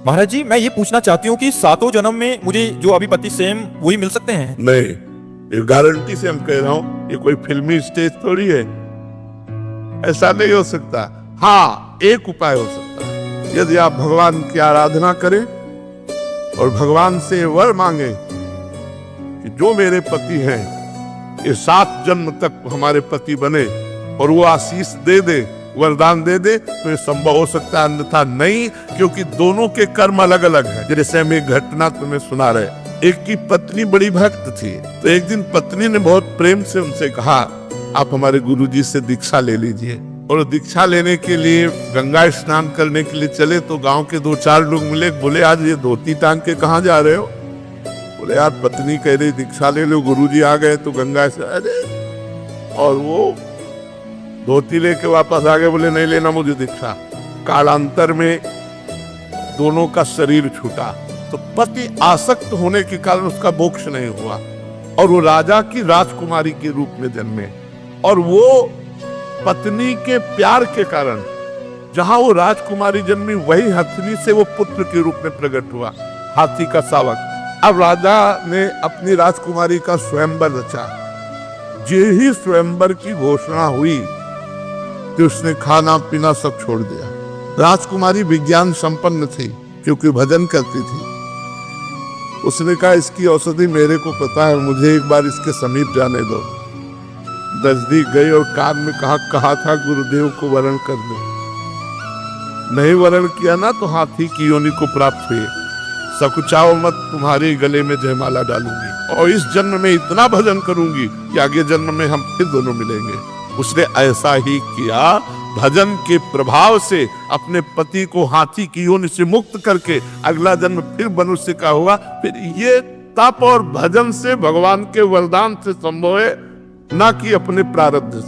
महाराज जी, मैं ये पूछना चाहती हूँ कि सातों जन्म में मुझे जो अभी पति सेम वही मिल सकते हैं? नहीं, ये गारंटी से हम कह रहा हूं, ये कोई फिल्मी स्टेज थोड़ी है, ऐसा नहीं हो सकता। हाँ, एक उपाय हो सकता है, यदि आप भगवान की आराधना करें और भगवान से वर मांगे कि जो मेरे पति हैं ये 7 जन्म तक हमारे पति बने, और वो आशीष दे दे, वरदान दे दे, तो ये संभव हो सकता है, अन्यथा नहीं, क्योंकि दोनों के कर्म अलग अलग हैं। जैसे हम एक घटना तुम्हें सुना रहे, एक की पत्नी बड़ी भक्त थी, तो एक दिन पत्नी ने बहुत प्रेम से उनसे कहा, आप हमारे गुरुजी से दीक्षा ले लीजिए। और दीक्षा लेने के लिए गंगा स्नान करने के लिए चले, तो गांव के 2-4 लोग मिले, बोले आज ये धोती टांग के कहाँ जा रहे हो? बोले यार पत्नी कह रही दीक्षा ले लो, गुरुजी आ गए तो गंगा से। अरे, और वो धोती लेके वापस आ गए, बोले नहीं लेना मुझे दीक्षा। कालांतर में दोनों का शरीर छूटा, तो पति आसक्त होने के कारण उसका मोक्ष नहीं हुआ, और वो राजा की राजकुमारी के रूप में जन्मे। और वो पत्नी के प्यार के कारण जहां वो राजकुमारी जन्मी, वही हथनी से वो पुत्र के रूप में प्रकट हुआ, हाथी का शावक। अब राजा ने अपनी राजकुमारी का स्वयंवर रचा। जे ही स्वयंवर की घोषणा हुई कि उसने खाना पीना सब छोड़ दिया। राजकुमारी विज्ञान संपन्न थी क्योंकि भजन करती थी। उसने कहा इसकी औषधि मेरे को पता है, मुझे एक बार इसके समीप जाने दो। नजदीक गई और कान में कहा था गुरुदेव को वरण कर दो। नहीं वरण किया ना तो हाथी की योनि को प्राप्त हुए। सकुचाओ मत, तुम्हारे गले में जयमाला डालूंगी, और इस जन्म में इतना भजन करूंगी कि आगे जन्म में हम फिर दोनों मिलेंगे। उसने ऐसा ही किया, भजन के प्रभाव से अपने पति को हाथी की योनि से मुक्त करके अगला जन्म फिर मनुष्य का हुआ। फिर ये तप और भजन से, भगवान के वरदान से संभव है, ना कि अपने प्रारब्ध से।